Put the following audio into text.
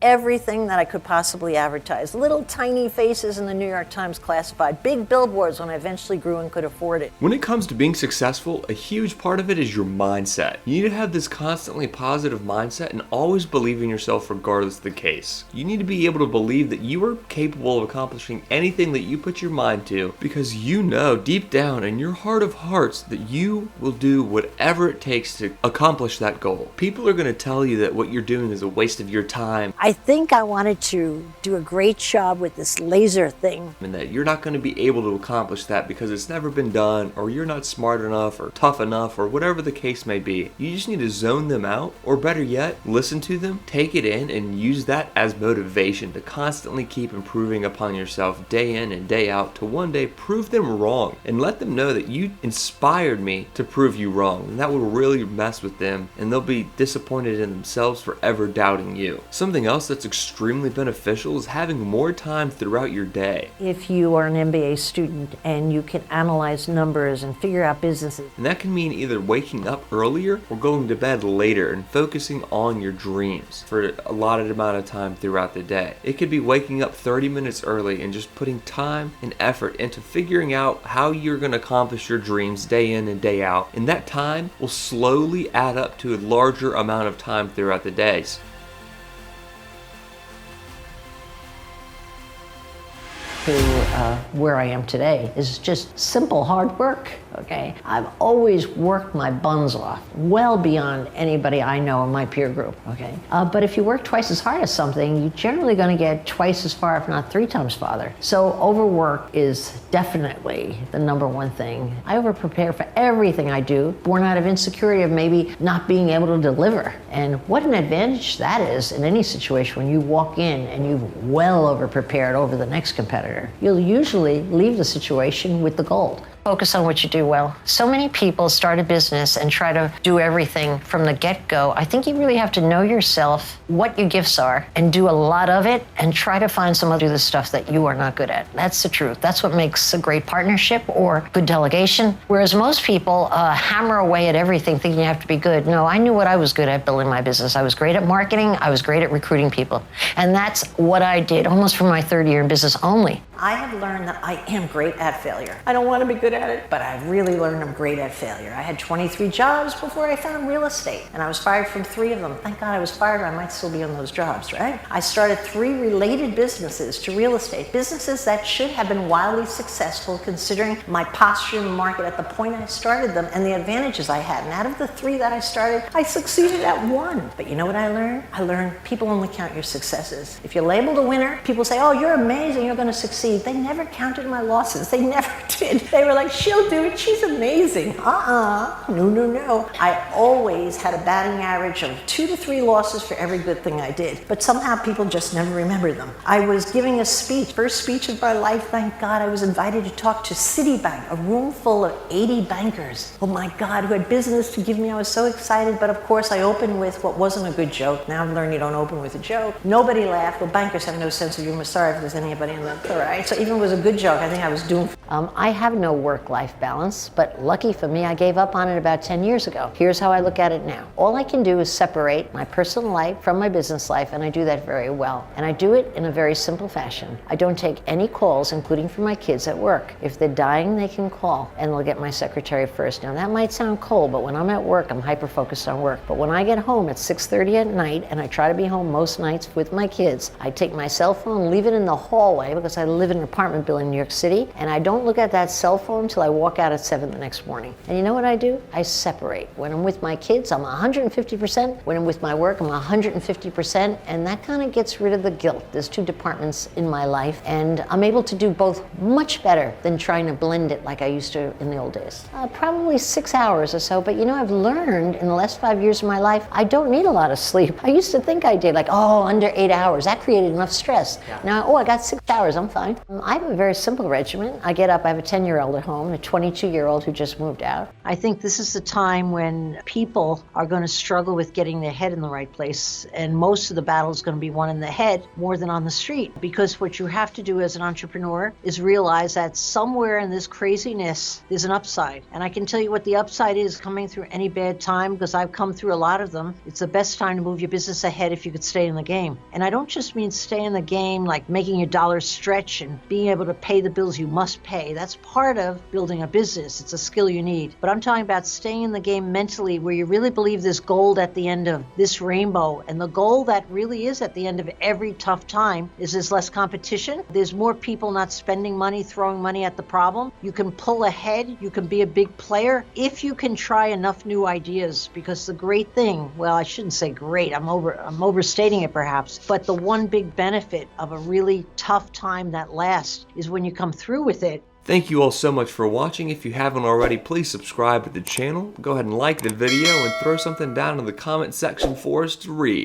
everything that I could possibly advertise. Little tiny faces in the New York Times classified, big billboards when I eventually grew and could afford it. When it comes to being successful, a huge part of it is your mindset. You need to have this constantly positive mindset and always believe in yourself regardless of the case. You need to be able to believe that you are capable of accomplishing anything that you put your mind to, because you know deep down in your heart of hearts that you will do whatever it takes to accomplish that goal. People are going to tell you that what you're doing is a waste of your time. I think I wanted to do a great job with this laser thing. And that you're not going to be able to accomplish that because it's never been done, or you're not smart enough or tough enough, or whatever the case may be. You just need to zone them out, or better yet, listen to them, take it in, and use that as motivation to constantly keep improving upon yourself day in and day out to one day prove them wrong, and let them know that you inspired me to prove you wrong. And that will really mess with them, and they'll be disappointed in themselves for ever doubting you. Something else that's extremely beneficial is having more time throughout your day. If you are an MBA student and you can analyze numbers and figure out businesses. And that can mean either waking up earlier or going to bed later and focusing on your dreams for a allotted amount of time throughout the day. It could be waking up 30 minutes early and just putting time and effort into figuring out how you're going to accomplish your dreams day in and day out. And that time will slowly add up to a larger amount of time throughout the days. To where I am today is just simple hard work, okay? I've always worked my buns off, well beyond anybody I know in my peer group, okay? But if you work twice as hard as something, you're generally gonna get twice as far, if not 3 times farther. So overwork is definitely the number one thing. I over-prepare for everything I do, born out of insecurity of maybe not being able to deliver. And what an advantage that is in any situation when you walk in and you've well over-prepared over the next competitor. You'll usually leave the situation with the gold. Focus on what you do well. So many people start a business and try to do everything from the get-go. I think you really have to know yourself, what your gifts are, and do a lot of it, and try to find someone to do the stuff that you are not good at. That's the truth. That's what makes a great partnership or good delegation. Whereas most people hammer away at everything thinking you have to be good. No, I knew what I was good at building my business. I was great at marketing. I was great at recruiting people. And that's what I did almost from my 3rd year in business only. I have learned that I am great at failure. I don't want to be good at it, but I've really learned I'm great at failure. I had 23 jobs before I found real estate, and I was fired from 3 of them. Thank God I was fired, or I might still be on those jobs, right? I started 3 related businesses to real estate, businesses that should have been wildly successful considering my posture in the market at the point I started them and the advantages I had. And out of the 3 that I started, I succeeded at 1. But you know what I learned? I learned people only count your successes. If you're labeled a winner, people say, oh, you're amazing, you're going to succeed. They never counted my losses. They never did. They were like, she'll do it. She's amazing. No. I always had a batting average of 2 to 3 losses for every good thing I did. But somehow people just never remember them. I was giving a speech, first speech of my life, thank God. I was invited to talk to Citibank, a room full of 80 bankers. Oh my God, who had business to give me. I was so excited. But of course, I opened with what wasn't a good joke. Now I've learned you don't open with a joke. Nobody laughed. Well, bankers have no sense of humor. Sorry if there's anybody in that, all right? So even if it was a good joke, I think I was doomed. I have no work-life balance, but lucky for me, I gave up on it about 10 years ago. Here's how I look at it now. All I can do is separate my personal life from my business life, and I do that very well. And I do it in a very simple fashion. I don't take any calls, including from my kids at work. If they're dying, they can call, and they'll get my secretary first. Now, that might sound cold, but when I'm at work, I'm hyper-focused on work. But when I get home at 6:30 at night, and I try to be home most nights with my kids, I take my cell phone, leave it in the hallway, because I live in an apartment building in New York City, and I don't look at that cell phone till I walk out at 7 the next morning. And you know what I do? I separate. When I'm with my kids, I'm 150%. When I'm with my work, I'm 150%. And that kind of gets rid of the guilt. There's 2 departments in my life, and I'm able to do both much better than trying to blend it like I used to in the old days. Probably 6 hours or so, but you know, I've learned in the last 5 years of my life, I don't need a lot of sleep. I used to think I did, like, oh, under 8 hours. That created enough stress. Yeah. Now, I got 6 hours, I'm fine. side. I have a very simple regimen. I get up, I have a 10-year-old at home, a 22-year-old who just moved out. I think this is the time when people are going to struggle with getting their head in the right place, and most of the battle is going to be won in the head more than on the street, because what you have to do as an entrepreneur is realize that somewhere in this craziness there's an upside. And I can tell you what the upside is coming through any bad time, because I've come through a lot of them. It's the best time to move your business ahead if you could stay in the game. And I don't just mean stay in the game like making your dollars stretch and being able to pay the bills you must pay. That's part of building a business. It's a skill you need. But I'm talking about staying in the game mentally, where you really believe there's gold at the end of this rainbow. And the goal that really is at the end of every tough time is there's less competition. There's more people not spending money, throwing money at the problem. You can pull ahead. You can be a big player if you can try enough new ideas. Because the great thing, well, I shouldn't say great, I'm overstating it perhaps, but the one big benefit of a really tough time that lasts is when you come through with it. Thank you all so much for watching. If you haven't already, please subscribe to the channel. Go ahead and like the video and throw something down in the comment section for us to read.